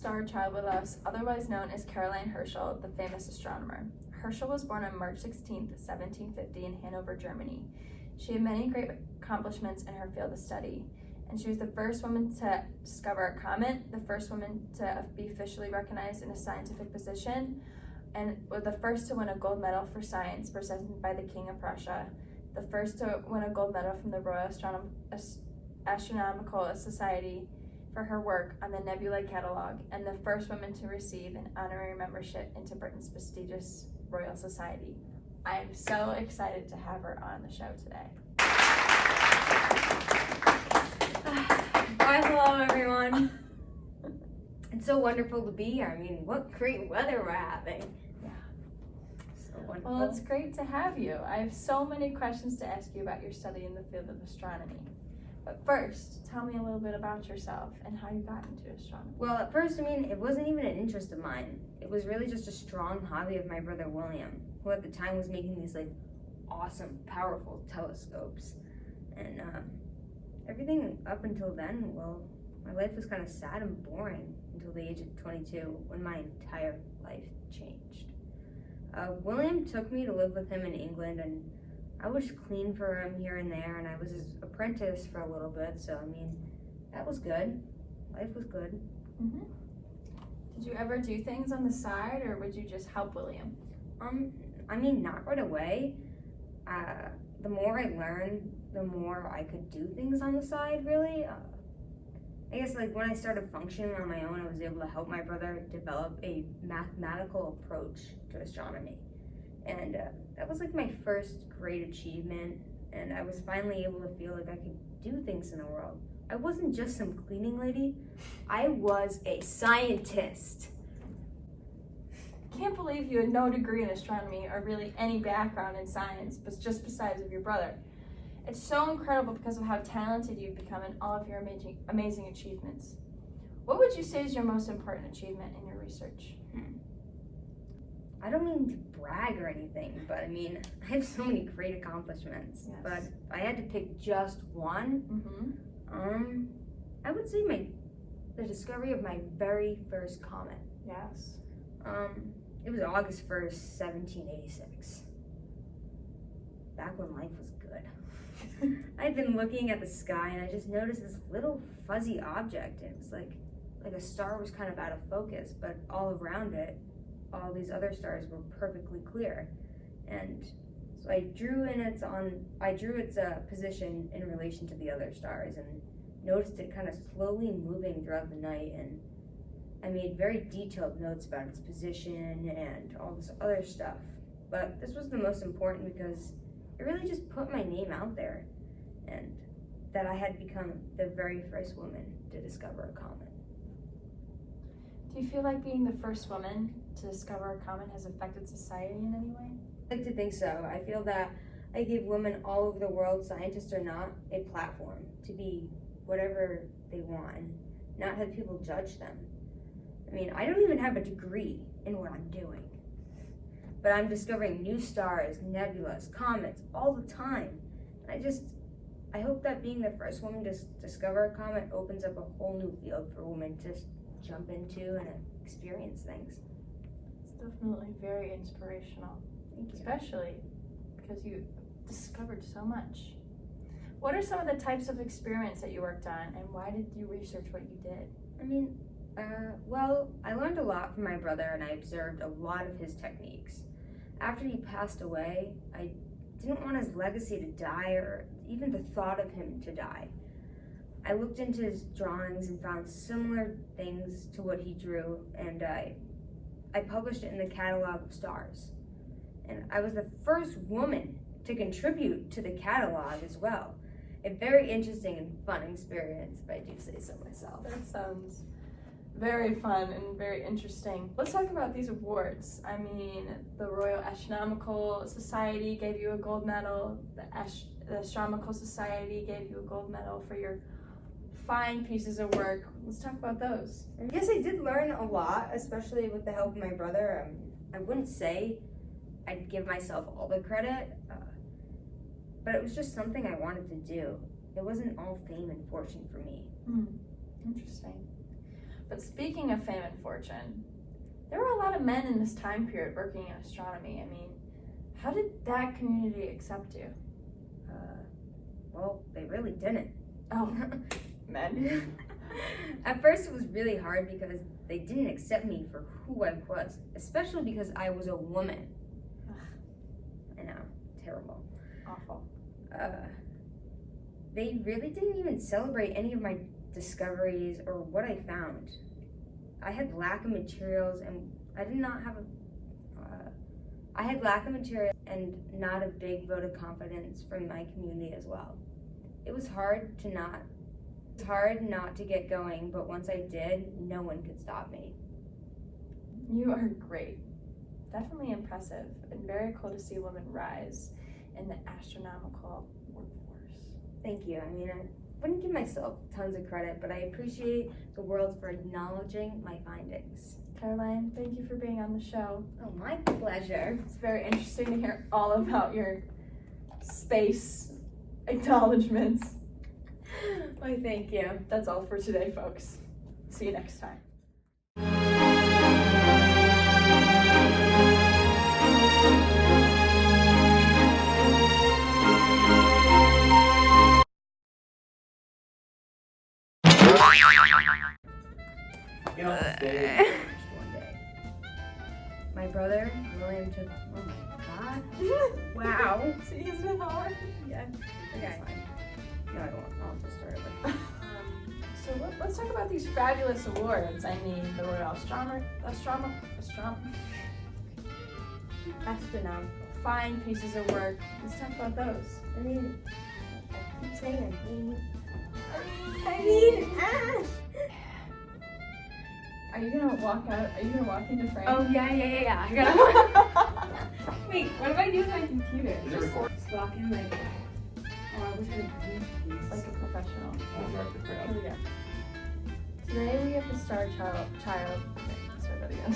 star child with us, otherwise known as Caroline Herschel, the famous astronomer. Herschel was born on March 16, 1750 in Hanover, Germany. She had many great accomplishments in her field of study, and she was the first woman to discover a comet, the first woman to be officially recognized in a scientific position, and was the first to win a gold medal for science presented by the King of Prussia, the first to win a gold medal from the Royal Astronomical Society for her work on the nebulae catalog, and the first woman to receive an honorary membership into Britain's prestigious Royal Society. I am so excited to have her on the show today. Why, hello everyone. It's so wonderful to be here. I mean, what great weather we're having. Yeah. So wonderful. Well, it's great to have you. I have so many questions to ask you about your study in the field of astronomy. But first, tell me a little bit about yourself and how you got into astronomy. Well, at first, it wasn't even an interest of mine. It was really just a strong hobby of my brother William, who at the time was making these awesome, powerful telescopes. And everything up until then, well, my life was kind of sad and boring until the age of 22, when my entire life changed. William took me to live with him in England, and I was clean for him here and there, and I was his apprentice for a little bit, so that was good. Life was good. Mm-hmm. Did you ever do things on the side, or would you just help William? Not right away. The more I learned, the more I could do things on the side, really. I guess when I started functioning on my own, I was able to help my brother develop a mathematical approach to astronomy. And that was my first great achievement, and I was finally able to feel like I could do things in the world. I wasn't just some cleaning lady, I was a scientist. Can't believe you had no degree in astronomy or really any background in science, but just besides of your brother. It's so incredible because of how talented you've become in all of your amazing achievements. What would you say is your most important achievement in your research? I don't mean to brag or anything, but I have so many great accomplishments. Yes. But if I had to pick just one, I would say the discovery of my very first comet. Yes. It was August 1st, 1786. Back when life was good. I'd been looking at the sky and I just noticed this little fuzzy object, and it was like a star was kind of out of focus, but all around it, all these other stars were perfectly clear. And so I drew its position in relation to the other stars, and noticed it kind of slowly moving throughout the night, and I made very detailed notes about its position and all this other stuff. But this was the most important because it really just put my name out there, and that I had become the very first woman to discover a comet. Do you feel like being the first woman to discover a comet has affected society in any way? I like to think so. I feel that I gave women all over the world, scientists or not, a platform to be whatever they want and not have people judge them. I don't even have a degree in what I'm doing, but I'm discovering new stars, nebulas, comets all the time. I hope that being the first woman to discover a comet opens up a whole new field for women to jump into and experience things. It's definitely very inspirational. Thank you. Especially because you discovered so much. What are some of the types of experiments that you worked on, and why did you research what you did? Well, I learned a lot from my brother, and I observed a lot of his techniques. After he passed away, I didn't want his legacy to die, or even the thought of him to die. I looked into his drawings and found similar things to what he drew, and I published it in the catalog of stars. And I was the first woman to contribute to the catalog as well. A very interesting and fun experience, if I do say so myself. That sounds very fun and very interesting. Let's talk about these awards. The Royal Astronomical Society gave you a gold medal. The Astronomical Society gave you a gold medal for your fine pieces of work. Let's talk about those. Yes, I did learn a lot, especially with the help of my brother. I wouldn't say I'd give myself all the credit, but it was just something I wanted to do. It wasn't all fame and fortune for me. Interesting. But speaking of fame and fortune, there were a lot of men in this time period working in astronomy. I mean, how did that community accept you? Well, they really didn't. Oh, men. At first, it was really hard because they didn't accept me for who I was, especially because I was a woman. I know, terrible. Awful. They really didn't even celebrate any of my discoveries or what I found. I had lack of materials, and I did not have I had lack of material and not a big vote of confidence from my community as well. It was hard not to get going, but once I did, no one could stop me. You are great. Definitely impressive and very cool to see women rise in the astronomical workforce. Thank you. I mean, I wouldn't give myself tons of credit, but I appreciate the world for acknowledging my findings. Caroline, thank you for being on the show. Oh, my pleasure. It's very interesting to hear all about your space acknowledgments. Why, thank you. That's all for today, folks. See you next time. Get on the stage. One day. My brother, William, took. Oh my god. Wow. See, isn't it hard? Yeah. Okay. No, I don't want. I'll just start over. So let's talk about these fabulous awards. I mean, the Royal Astronomical, fine pieces of work. Let's talk about those. I mean, I keep saying Are you gonna walk out? Are you gonna walk into frame? Oh, yeah. I gotta. Wait, what if I do with my computer? Is it recording? Just walk in like. Oh, I wish I could. Like a professional. I'll direct the crowd. Here we go. Today we have the star child. Okay, let's start that again.